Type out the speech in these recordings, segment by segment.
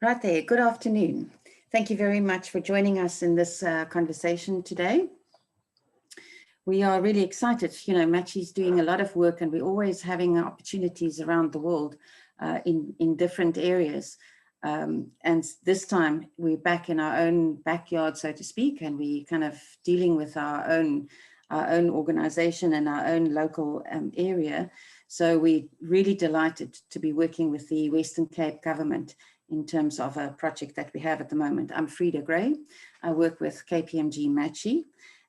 Right there. Good afternoon. Thank you very much for joining us in this conversation today. We are really excited. You know, Matchy's doing a lot of work and we're always having opportunities around the world in different areas. And this time we're back in our own backyard, so to speak, and we kind of dealing with our own organization and our own local area. So we're really delighted to be working with the Western Cape government in terms of a project that we have at the moment. I'm Frida Gray. I work with KPMG Matchy.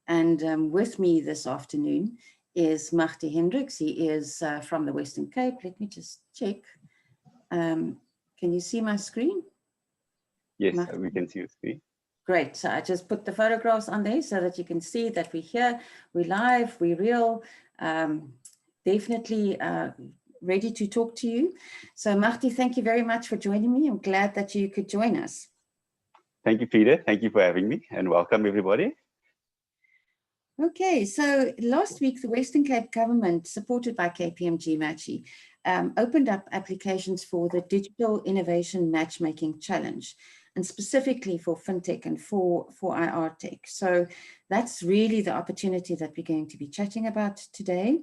And with me this afternoon is Marty Hendricks. He is from the Western Cape. Let me just check. Can you see my screen? Yes, Marty? we can see your screen. Great. So I just put the photographs on there so that you can see that we're here, we're live, we're real, definitely ready to talk to you. So Marty, thank you very much for joining me. I'm glad that you could join us. Thank you, Frida. Thank you for having me and welcome everybody. Okay, so last week, the Western Cape government, supported by KPMG Matchy, opened up applications for the Digital Innovation Matchmaking Challenge, and specifically for FinTech and for IR Tech. So that's really the opportunity that we're going to be chatting about today.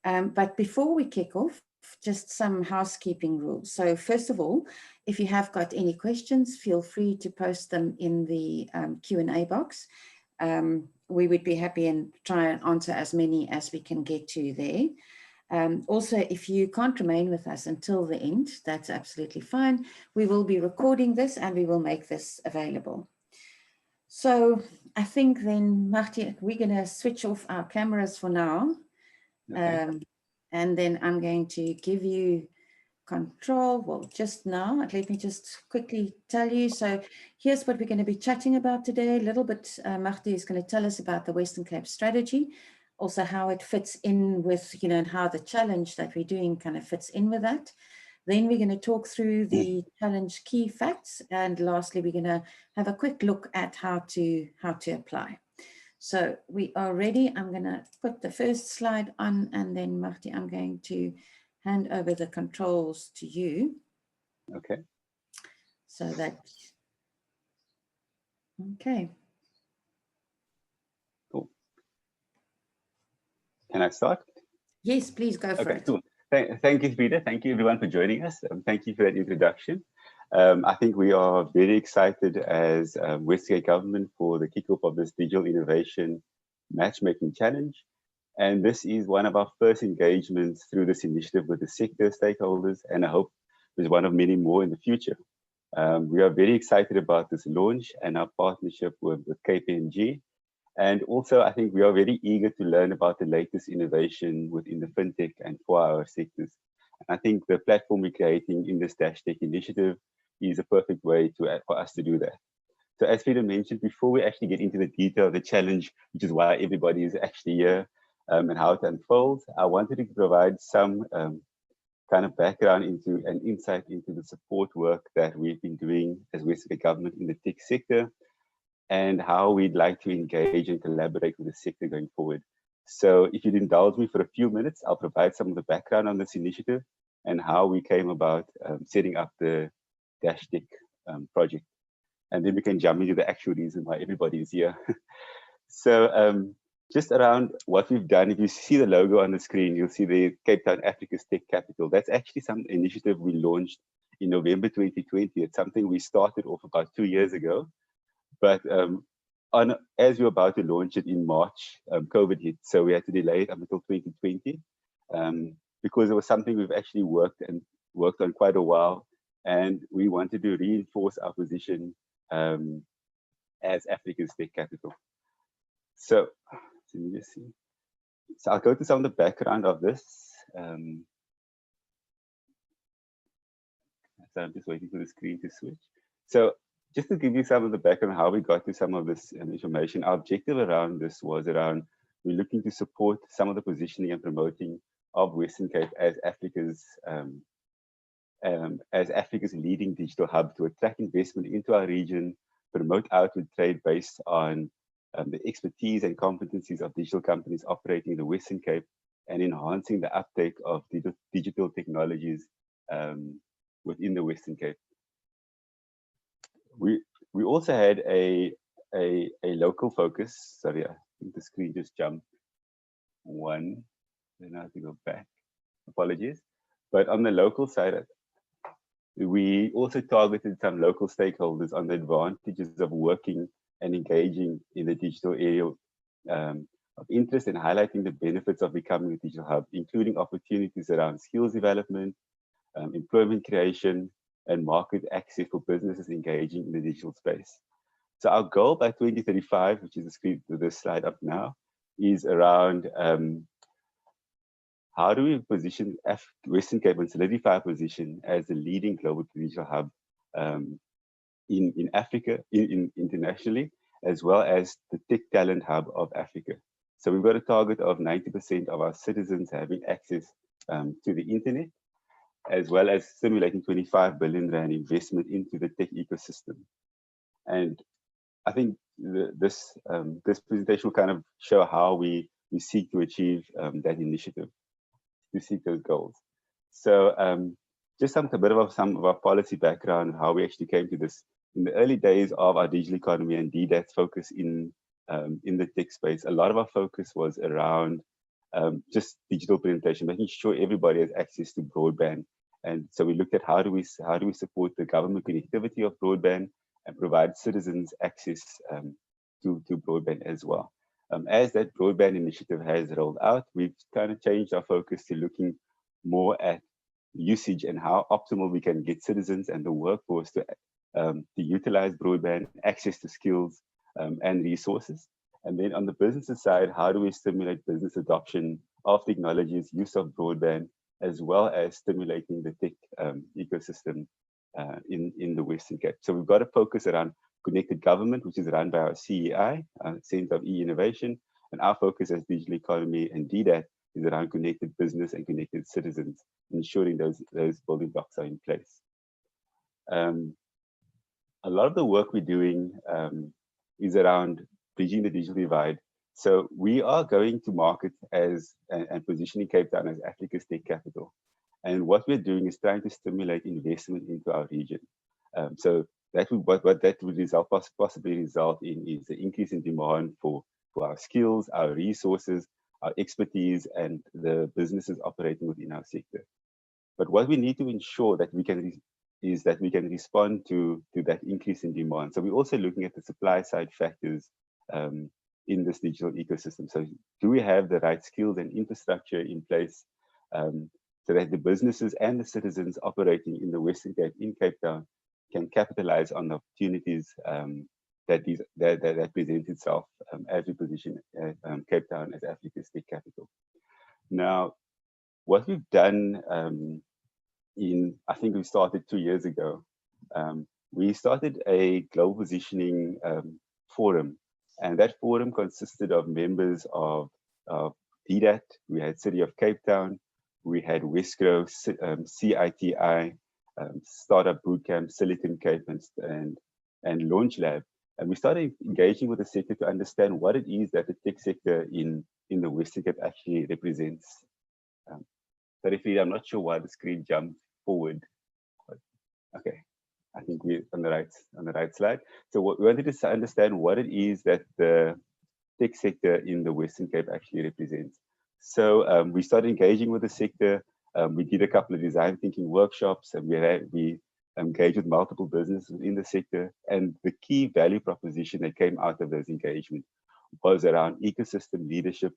But before we kick off, just some housekeeping rules. So first of all, if you have got any questions, feel free to post them in the Q&A box. We would be happy and try and answer as many as we can get to there. Also, if you can't remain with us until the end, that's absolutely fine. We will be recording this and we will make this available. So I think then, Marty, we're going to switch off our cameras for now. Okay. And then I'm going to give you control. Well, just now, let me just quickly tell you. So here's what we're going to be chatting about today. A little bit, Marty is going to tell us about the Western Cape strategy, also how it fits in with, you know, and how the challenge that we're doing kind of fits in with that. Then we're going to talk through the challenge key facts. And lastly, we're going to have a quick look at how to apply. So we are ready. I'm going to put the first slide on, and then Marty, I'm going to hand over the controls to you. Okay. So that, okay. Cool. Can I start? Yes, please go for it. Cool. Thank you, Frida. Thank you, everyone, for joining us. Thank you for that introduction. I think we are very excited as Western Cape government for the kickoff of this Digital Innovation Matchmaking Challenge. And this is one of our first engagements through this initiative with the sector stakeholders, and I hope there's one of many more in the future. We are very excited about this launch and our partnership with KPMG. And also, I think we are very eager to learn about the latest innovation within the FinTech and 4-hour sectors. And I think the platform we're creating in this Dash Tech initiative is a perfect way for us to do that. So as Peter mentioned, before we actually get into the detail of the challenge, which is why everybody is actually here and how it unfolds, I wanted to provide some kind of background into and insight into the support work that we've been doing as Western Cape government in the tech sector, and how we'd like to engage and collaborate with the sector going forward. So if you'd indulge me for a few minutes, I'll provide some of the background on this initiative and how we came about setting up the Dash Tech project. And then we can jump into the actual reason why everybody is here. So just around what we've done, if you see the logo on the screen, you'll see the Cape Town Africa's Tech Capital. That's actually some initiative we launched in November 2020. It's something we started off about 2 years ago. But as we were about to launch it in March, COVID hit, so we had to delay it until 2020 because it was something we've actually worked on quite a while, and we wanted to reinforce our position as Africa's tech capital. So let me just see. So I'll go to some of the background of this. So I'm just waiting for the screen to switch. So just to give you some of the background how we got to some of this information, our objective around this was around we're looking to support some of the positioning and promoting of Western Cape as Africa's leading digital hub to attract investment into our region, promote outward trade based on the expertise and competencies of digital companies operating in the Western Cape, and enhancing the uptake of digital technologies within the Western Cape. we also had a local focus. Sorry, I think the screen just jumped one. Then I have to go back. Apologies. But on the local side, we also targeted some local stakeholders on the advantages of working and engaging in the digital area of interest, and highlighting the benefits of becoming a digital hub, including opportunities around skills development, employment creation, and market access for businesses engaging in the digital space. So our goal by 2035, which is this slide up now, is around how do we position Western Cape and solidify our position as the leading global digital hub in Africa, internationally, as well as the tech talent hub of Africa. So we've got a target of 90% of our citizens having access to the internet, as well as stimulating 25 billion rand investment into the tech ecosystem. And I think this presentation will kind of show how we seek to achieve that initiative, to seek those goals. So just a bit of some of our policy background, how we actually came to this. In the early days of our digital economy and DDAT's focus in the tech space, a lot of our focus was around just digital presentation, making sure everybody has access to broadband. And so we looked at how do we support the government connectivity of broadband and provide citizens access to broadband as well. As that broadband initiative has rolled out, we've kind of changed our focus to looking more at usage and how optimal we can get citizens and the workforce to utilize broadband, access to skills and resources. And then on the business side, how do we stimulate business adoption of technologies, use of broadband, as well as stimulating the tech ecosystem in the Western Cape. So we've got a focus around connected government, which is run by our CEI, Centre of E-Innovation, and our focus as digital economy and DDAT is around connected business and connected citizens, ensuring those building blocks are in place. A lot of the work we're doing is around bridging the digital divide. So we are going to market as and positioning Cape Town as Africa's tech capital. And what we're doing is trying to stimulate investment into our region. So that would, what that would possibly result in is the increase in demand for our skills, our resources, our expertise, and the businesses operating within our sector. But what we need to ensure that we can is that we can respond to that increase in demand. So we're also looking at the supply side factors in this digital ecosystem. So do we have the right skills and infrastructure in place so that the businesses and the citizens operating in the Western Cape, in Cape Town, can capitalize on the opportunities that present itself as we position Cape Town as Africa's tech capital. Now, what we've done I think we started 2 years ago, we started a global positioning forum, and that forum consisted of members of DDAT. We had City of Cape Town, we had Westgrove, CITI, Startup Bootcamp, Silicon Cape, and Launch Lab. And we started engaging with the sector to understand what it is that the tech sector in the Western Cape actually represents. Sorry, I'm not sure why the screen jumped forward. But, okay, I think we're on the right slide. So we wanted to understand what it is that the tech sector in the Western Cape actually represents. So we started engaging with the sector. We did a couple of design thinking workshops, and we engaged with multiple businesses in the sector. And the key value proposition that came out of those engagements was around ecosystem leadership,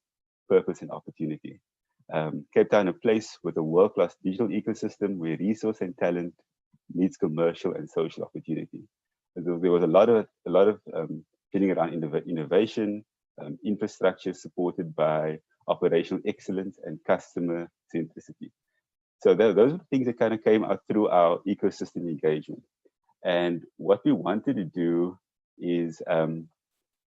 purpose, and opportunity. Cape Town, a place with a world-class digital ecosystem where resource and talent meets commercial and social opportunity. There was a lot of feeling around innovation, infrastructure supported by operational excellence and customer centricity. So those are the things that kind of came out through our ecosystem engagement. And what we wanted to do is,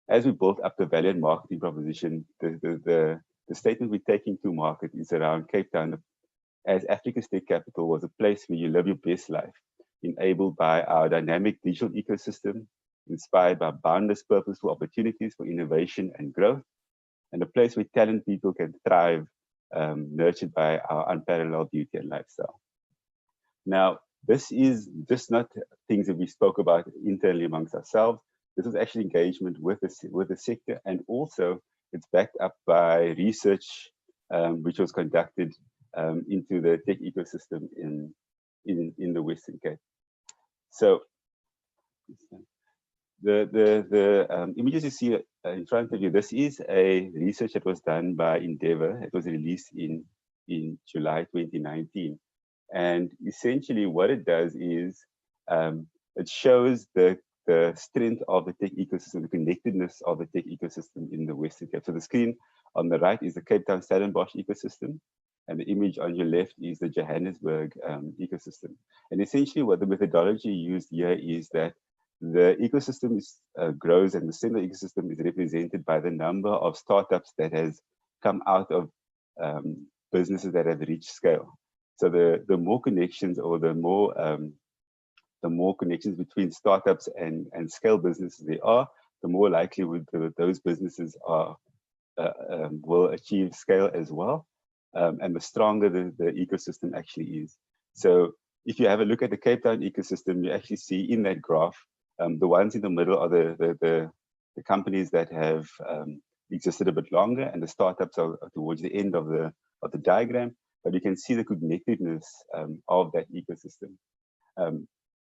as we built up the value and marketing proposition, the statement we're taking to market is around Cape Town as Africa's tech capital was a place where you live your best life, enabled by our dynamic digital ecosystem, inspired by boundless purposeful opportunities for innovation and growth, and a place where talented people can thrive, nurtured by our unparalleled beauty and lifestyle. Now, this is just not things that we spoke about internally amongst ourselves. This was actually engagement with the sector, and also it's backed up by research which was conducted into the tech ecosystem in the Western Cape. So the images you see in front of you, this is a research that was done by Endeavour. It was released in July 2019. And essentially what it does is it shows the strength of the tech ecosystem, the connectedness of the tech ecosystem in the Western Cape. So the screen on the right is the Cape Town Stellenbosch ecosystem, and the image on your left is the Johannesburg ecosystem. And essentially what the methodology used here is that the ecosystem grows, and the center ecosystem is represented by the number of startups that has come out of businesses that have reached scale. So the more connections, or the more connections between startups and scale businesses there are, the more likely those businesses are will achieve scale as well, and the stronger the ecosystem actually is. So if you have a look at the Cape Town ecosystem, you actually see in that graph, the ones in the middle are the companies that have existed a bit longer, and the startups are towards the end of the diagram. But you can see the connectedness of that ecosystem.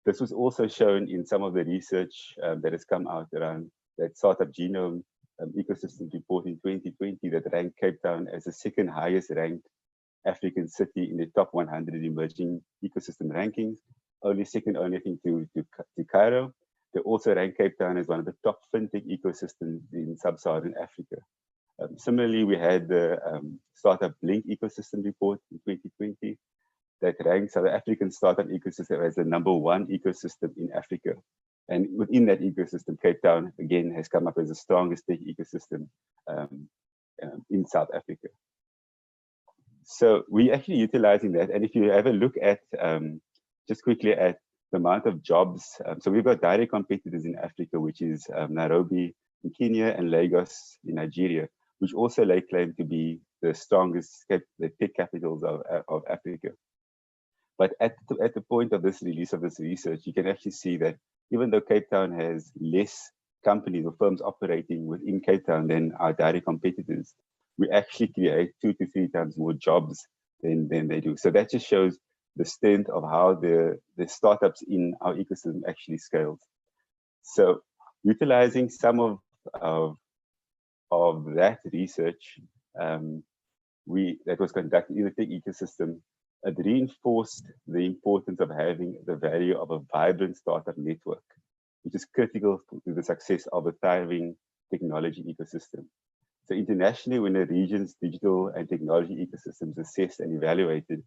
This was also shown in some of the research that has come out around that Startup Genome ecosystem report in 2020 that ranked Cape Town as the second highest ranked African city in the top 100 emerging ecosystem rankings, second only I think to Cairo. They also ranked Cape Town as one of the top fintech ecosystems in sub-Saharan Africa. Similarly, we had the Startup Link ecosystem report in 2020 that ranks South African startup ecosystem as the #1 ecosystem in Africa. And within that ecosystem, Cape Town, again, has come up as the strongest tech ecosystem in South Africa. So we're actually utilizing that. And if you have a look at, just quickly at the amount of jobs, so we've got direct competitors in Africa, which is Nairobi in Kenya and Lagos in Nigeria, which also lay claim to be the strongest the tech capitals of Africa. But at the point of this release of this research, you can actually see that even though Cape Town has less companies or firms operating within Cape Town than our direct competitors, we actually create 2 to 3 times more jobs than they do. So that just shows the strength of how the startups in our ecosystem actually scaled. So utilizing some of that research that was conducted in the tech ecosystem, it reinforced the importance of having the value of a vibrant startup network, which is critical to the success of a thriving technology ecosystem. So internationally, when a region's digital and technology ecosystem is assessed and evaluated,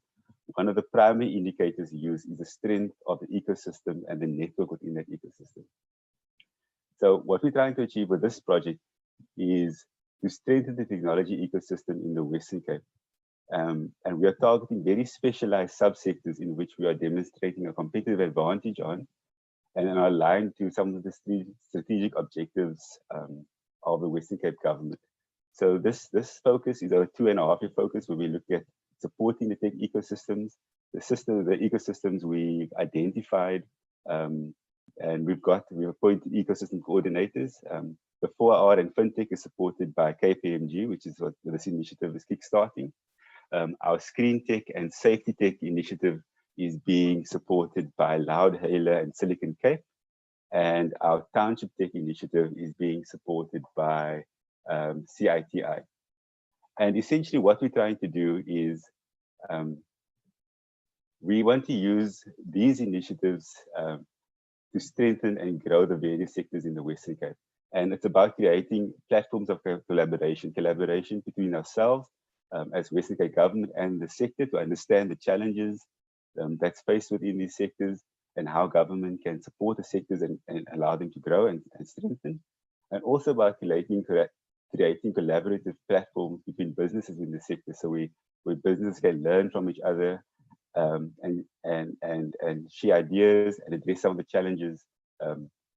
one of the primary indicators used is the strength of the ecosystem and the network within that ecosystem. So what we're trying to achieve with this project is to strengthen the technology ecosystem in the Western Cape. And we are targeting very specialized subsectors in which we are demonstrating a competitive advantage on, and are aligned to some of the strategic objectives of the Western Cape government. So this focus is a 2.5-year focus where we look at supporting the tech ecosystems, the ecosystems we've identified, and we've appointed ecosystem coordinators. The 4R and FinTech is supported by KPMG, which is what this initiative is kickstarting. Our Screen Tech and Safety Tech initiative is being supported by Loudhailer and Silicon Cape. And our Township Tech initiative is being supported by CITI. And essentially what we're trying to do is we want to use these initiatives to strengthen and grow the various sectors in the Western Cape. And it's about creating platforms of collaboration between ourselves as Western Cape government and the sector to understand the challenges that's faced within these sectors and how government can support the sectors and allow them to grow and strengthen. And also about creating collaborative platforms between businesses in the sector, so where businesses can learn from each other and share ideas and address some of the challenges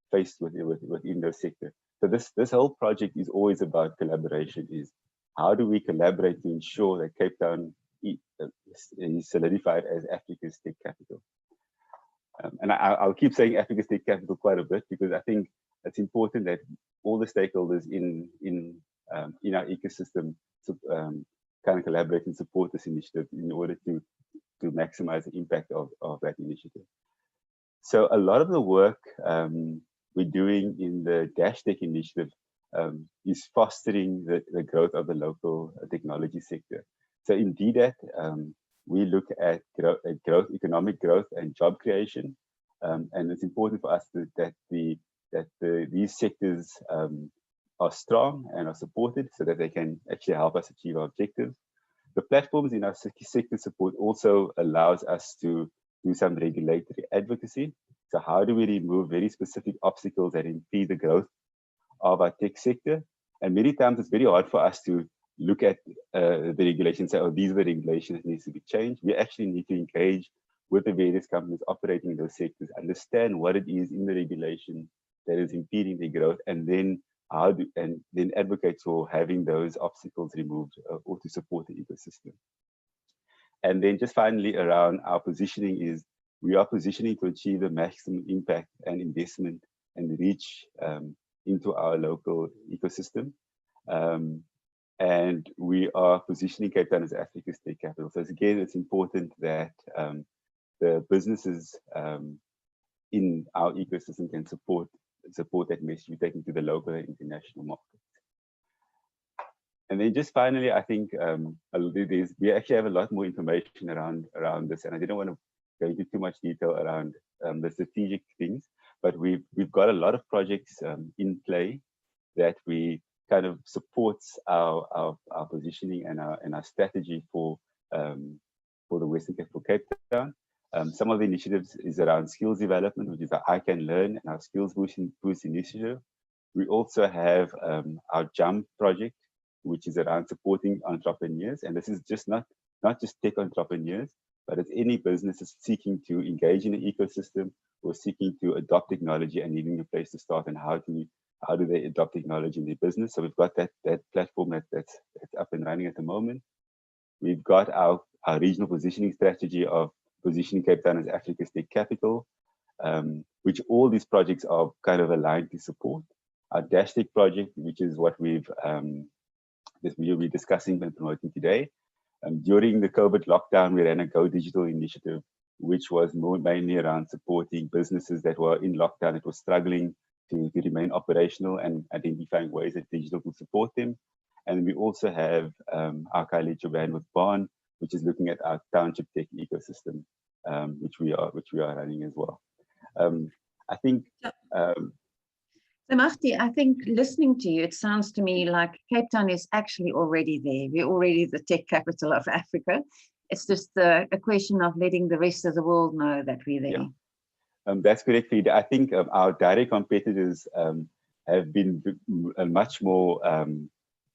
faced within the sector. So this whole project is always about collaboration. Is how do we collaborate to ensure that Cape Town is solidified as Africa's tech capital? And I'll keep saying Africa's tech capital quite a bit, because I think it's important that all the stakeholders in our ecosystem kind of collaborate and support this initiative in order to maximize the impact of that initiative. So a lot of the work we're doing in the Dash Tech initiative is fostering the growth of the local technology sector. So in DDAT, we look at growth, economic growth, and job creation, and it's important for us that these sectors are strong and are supported so that they can actually help us achieve our objectives. The platforms in our sector support also allows us to do some regulatory advocacy. So how do we remove very specific obstacles that impede the growth of our tech sector? And many times it's very hard for us to look at the regulations and say, oh, these are the regulations that needs to be changed. We actually need to engage with the various companies operating in those sectors, understand what it is in the regulation that is impeding their growth, and then advocate for having those obstacles removed or to support the ecosystem. And then just finally around our positioning is, we are positioning to achieve the maximum impact and investment and reach into our local ecosystem. And we are positioning Cape Town as Africa's tech capital. So again, it's important that the businesses in our ecosystem can support that message we take into the local and international market. And then just finally, I think we actually have a lot more information around this, and I didn't want to go into too much detail around the strategic things, but we've got a lot of projects in play that we kind of supports our positioning and our strategy for the Western Cape, for Cape Town. Some of the initiatives is around skills development, which is our I Can Learn and our Skills Boost initiative. We also have our Jump project, which is around supporting entrepreneurs. And this is just not just tech entrepreneurs, but it's any businesses seeking to engage in the ecosystem or seeking to adopt technology and needing a place to start, and how do they adopt technology in their business. So we've got that platform that's up and running at the moment. We've got our regional positioning strategy of positioning Cape Town as Africa's tech capital, which all these projects are kind of aligned to support. Our Dash Tech project, which is what we'll be discussing and promoting today. During the COVID lockdown, we ran a Go Digital initiative, which was mainly around supporting businesses that were in lockdown, that were struggling to remain operational, and identifying ways that digital could support them. And we also have our Kailicho Bandwidth Bond, which is looking at our township tech ecosystem, which we are running as well. I think. So Mahdi, I think listening to you, it sounds to me like Cape Town is actually already there. We're already the tech capital of Africa. It's just a question of letting the rest of the world know that we're there. Yeah. That's correct, Frida. I think our direct competitors have been much more,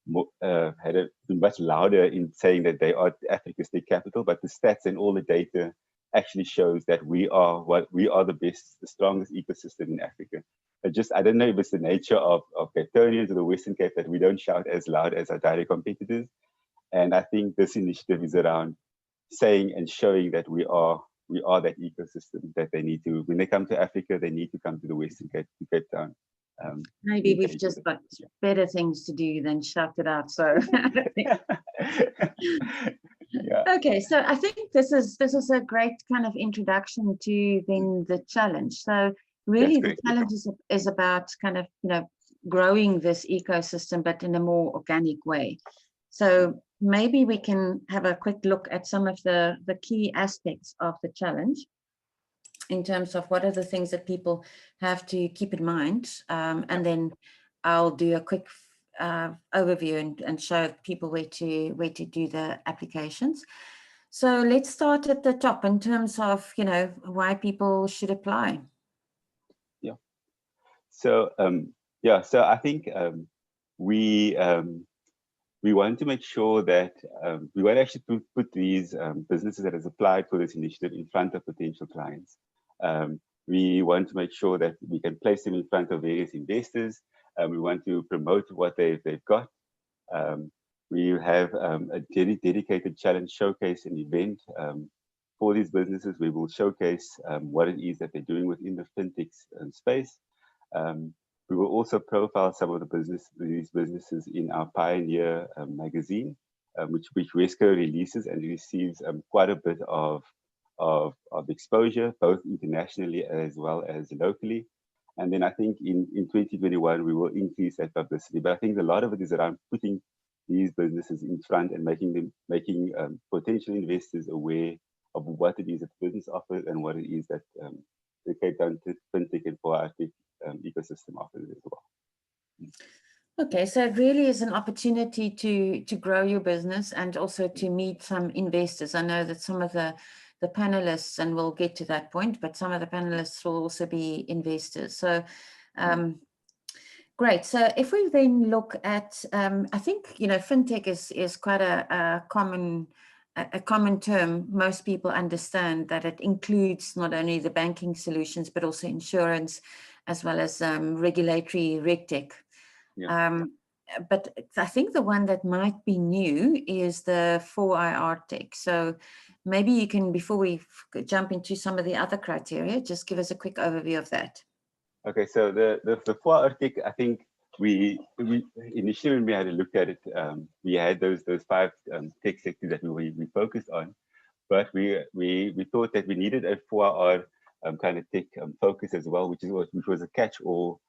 been much louder in saying that they are Africa's tech capital, but the stats and all the data actually shows that we are the best, the strongest ecosystem in Africa. I don't know if it's the nature of Cape Townians or the Western Cape that we don't shout as loud as our direct competitors. And I think this initiative is around saying and showing that we are that ecosystem that they need to, when they come to Africa, they need to come to the Western Cape, to Cape Town. Maybe we've just got better things to do than shout it out. So yeah. Okay, so I think this is a great kind of introduction to then the challenge. So really the challenge is about kind of, growing this ecosystem, but in a more organic way. So maybe we can have a quick look at some of the key aspects of the challenge in terms of what are the things that people have to keep in mind. And then I'll do a quick overview and show people where to do the applications. So let's start at the top in terms of, why people should apply. Yeah. So, so I think we want to make sure that we want to actually put these businesses that has applied for this initiative in front of potential clients. We want to make sure that we can place them in front of various investors. We want to promote what they've got. We have a dedicated challenge showcase and event for these businesses, we will showcase what it is that they're doing within the fintech space. We will also profile some of these businesses in our Pioneer magazine, which Wesco releases and receives quite a bit of exposure, both internationally as well as locally. And then I think in 2021, we will increase that publicity. But I think a lot of it is around putting these businesses in front and making potential investors aware of what it is that the business offers and what it is that the Cape Town fintech and 4RT ecosystem offers as well. Okay, so it really is an opportunity to grow your business and also to meet some investors. I know that some of the panelists, and we'll get to that point, but some of the panelists will also be investors. So great. So if we then look at, I think, fintech is quite a common term. Most people understand that it includes not only the banking solutions, but also insurance, as well as regulatory RegTech. Yeah. But I think the one that might be new is the 4IR tech. So maybe you can, before we jump into some of the other criteria, just give us a quick overview of that. Okay, so the 4IR tech, I think we initially when we had a look at it, we had those 5 tech sectors that we focused on, but we thought that we needed a 4IR kind of tech focus as well, which was a catch-all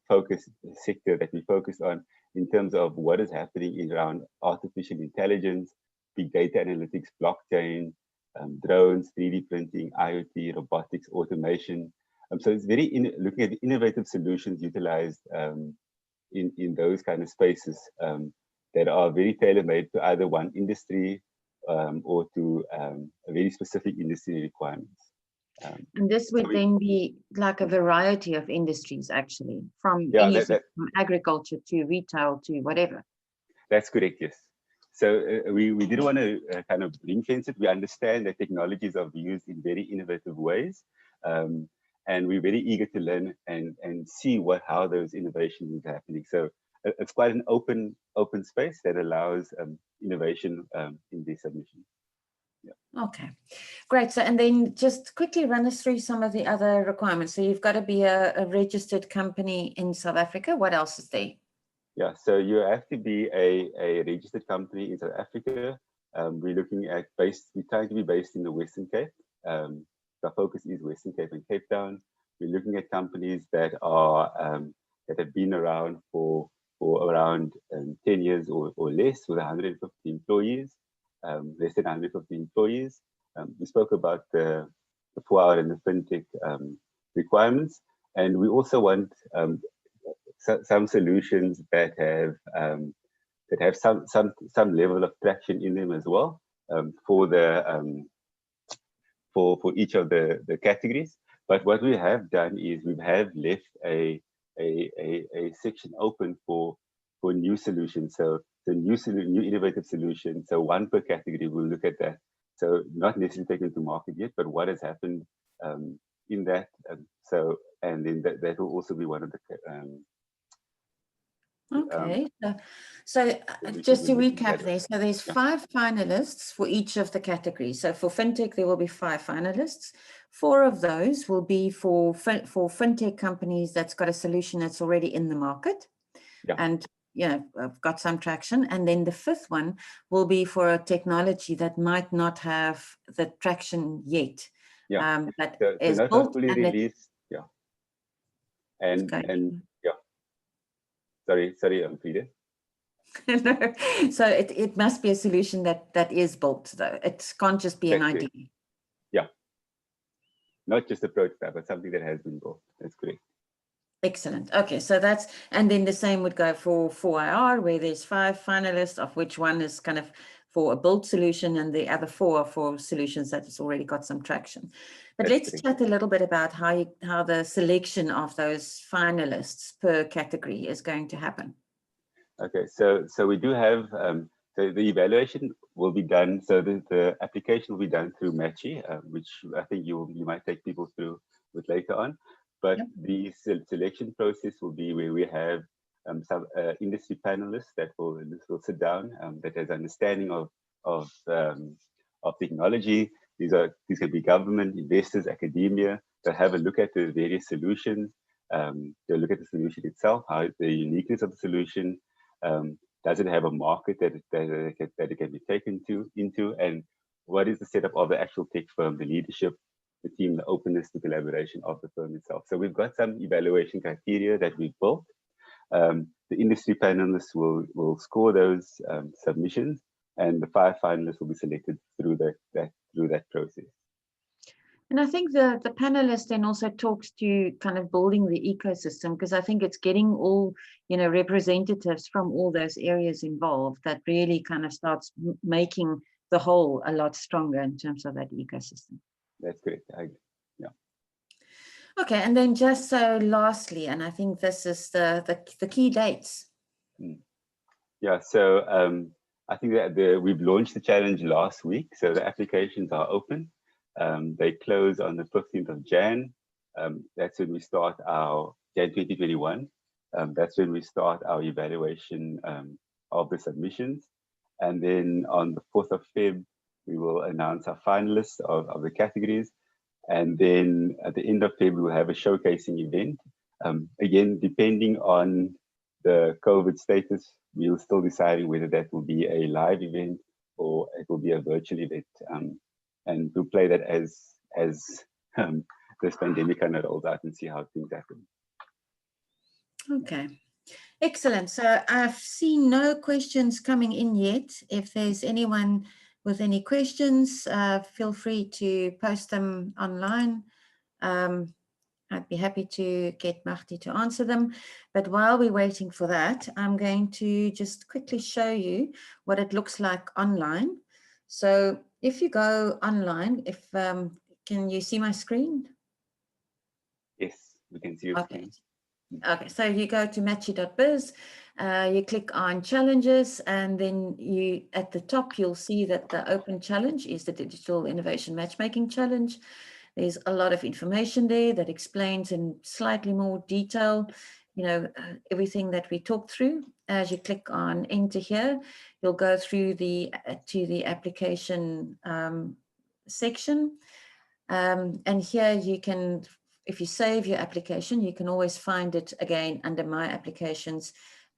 focus sector that we focused on in terms of what is happening around artificial intelligence, big data analytics, blockchain, drones, 3D printing, IoT, robotics, automation. So it's very looking at the innovative solutions utilized in those kind of spaces that are very tailor-made to either one industry or to a very specific industry requirements. And this would then be like a variety of industries, actually, from from agriculture to retail to whatever. That's correct, yes. So we didn't want to kind of ring fence it. We understand that technologies are used in very innovative ways, and we're very eager to learn and see how those innovations are happening. So it's quite an open space that allows innovation in these submissions. Yeah. Okay, great. So, and then just quickly run us through some of the other requirements. So you've got to be a registered company in South Africa. What else is there? Yeah, so you have to be a registered company in South Africa. We're looking at we're trying to be based in the Western Cape. Our focus is Western Cape and Cape Town. We're looking at companies that are that have been around for around 10 years or less, with 150 employees, less than 150 employees. We spoke about the 4IR and the fintech requirements, and we also want some solutions that have some level of traction in them as well, for each of the categories. But what we have done is we have left a section open for new solutions. So the new innovative solutions. So one per category. We'll look at that. So not necessarily taken to market yet, but what has happened in that. And then that will also be one of the okay, so just to recap there, so there's 5 finalists for each of the categories. So for fintech, there will be 5 finalists. 4 of those will be for fintech companies that's got a solution that's already in the market, and I've got some traction. And then the 5th one will be for a technology that might not have the traction yet. That is not fully released. And Sorry, Frida. No, so it must be a solution that is built, though. It can't just be an idea. Yeah, not just a prototype, but something that has been built. That's correct. Excellent. Okay, so and then the same would go for 4IR, where there's 5 finalists, of which one is kind of for a built solution, and the other 4 are for solutions that has already got some traction. But let's chat a little bit about how the selection of those finalists per category is going to happen. Okay, so we do have so the evaluation will be done. So the application will be done through Matchy, which I think you might take people through with later on. But the selection process will be where we have some industry panelists that will sit down, that has understanding of of technology. These can be government, investors, academia, that have a look at the various solutions. They'll look at the solution itself, how the uniqueness of the solution. Does it have a market that it can be taken into, and what is the setup of the actual tech firm, the leadership, the team, the openness to collaboration of the firm itself. So we've got some evaluation criteria that we've built. The industry panelists will score those submissions, and the 5 finalists will be selected through that process. And I think the panelist then also talks to kind of building the ecosystem, because I think it's getting all, representatives from all those areas involved that really kind of starts making the whole a lot stronger in terms of that ecosystem. That's great. Yeah. Okay, and then just so lastly, and I think this is the key dates. Yeah, so I think that we've launched the challenge last week, so the applications are open. They close on the 15th of Jan. That's when we start our Jan 2021. That's when we start our evaluation of the submissions. And then on the 4th of Feb, we will announce our finalists of the categories. And then at the end of Feb, we'll have a showcasing event. Again, depending on the COVID status, we're still deciding whether that will be a live event or it will be a virtual event. And we'll play that as this pandemic kind of rolls out and see how things happen. Okay, excellent. So I've seen no questions coming in yet. If there's anyone with any questions, feel free to post them online. I'd be happy to get Mahdi to answer them. But while we're waiting for that, I'm going to just quickly show you what it looks like online. So if you go online, can you see my screen? Yes, we can see your screen. Okay, so you go to matchy.biz, you click on challenges, and then at the top, you'll see that the open challenge is the Digital Innovation Matchmaking Challenge. There's a lot of information there that explains in slightly more detail, everything that we talked through. As you click on enter here, you'll go through to the application section. And here you can, if you save your application, you can always find it again under My Applications,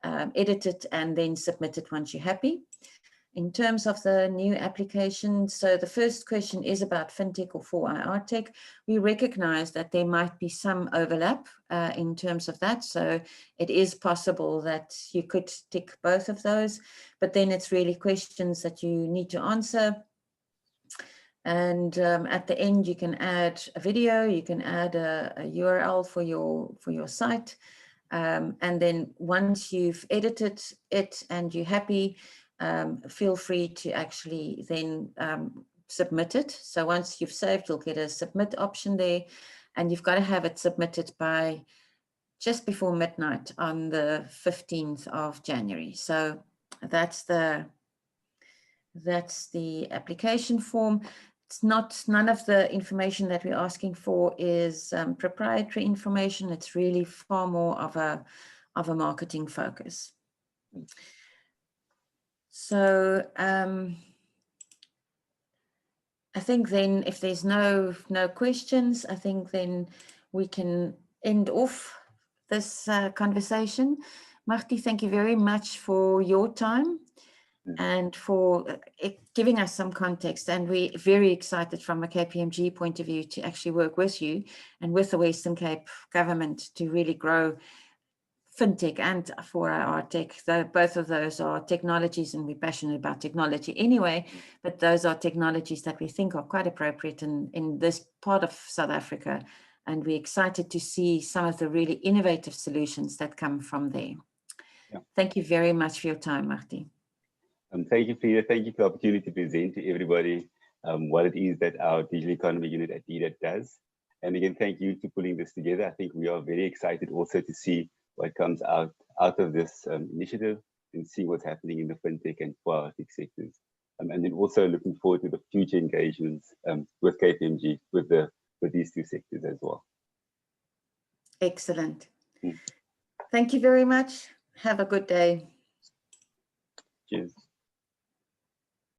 edit it, and then submit it once you're happy. In terms of the new application, so the first question is about FinTech or 4IR Tech. We recognize that there might be some overlap in terms of that. So it is possible that you could tick both of those, but then it's really questions that you need to answer. And at the end, you can add a video, you can add a URL for your site. And then once you've edited it and you're happy, feel free to actually then submit it. So once you've saved, you'll get a submit option there, and you've got to have it submitted by just before midnight on the 15th of January. So that's the application form. It's none of the information that we're asking for is proprietary information. It's really far more of a marketing focus. So I think then if there's no questions, I think then we can end off this conversation. Mahdi, thank you very much for your time and for giving us some context. And we're very excited from a KPMG point of view to actually work with you and with the Western Cape government to really grow FinTech and 4IR Tech. Both of those are technologies, and we're passionate about technology anyway, but those are technologies that we think are quite appropriate in this part of South Africa. And we're excited to see some of the really innovative solutions that come from there. Yeah. Thank you very much for your time, Mahdi. Thank you, Frida. Thank you for the opportunity to present to everybody what it is that our digital economy unit at DDAT does. And again, thank you for pulling this together. I think we are very excited also to see what comes out of this initiative and see what's happening in the FinTech and 4IR Tech sectors. And then also looking forward to the future engagements with KPMG, with these two sectors as well. Excellent. Thank you very much. Have a good day. Cheers.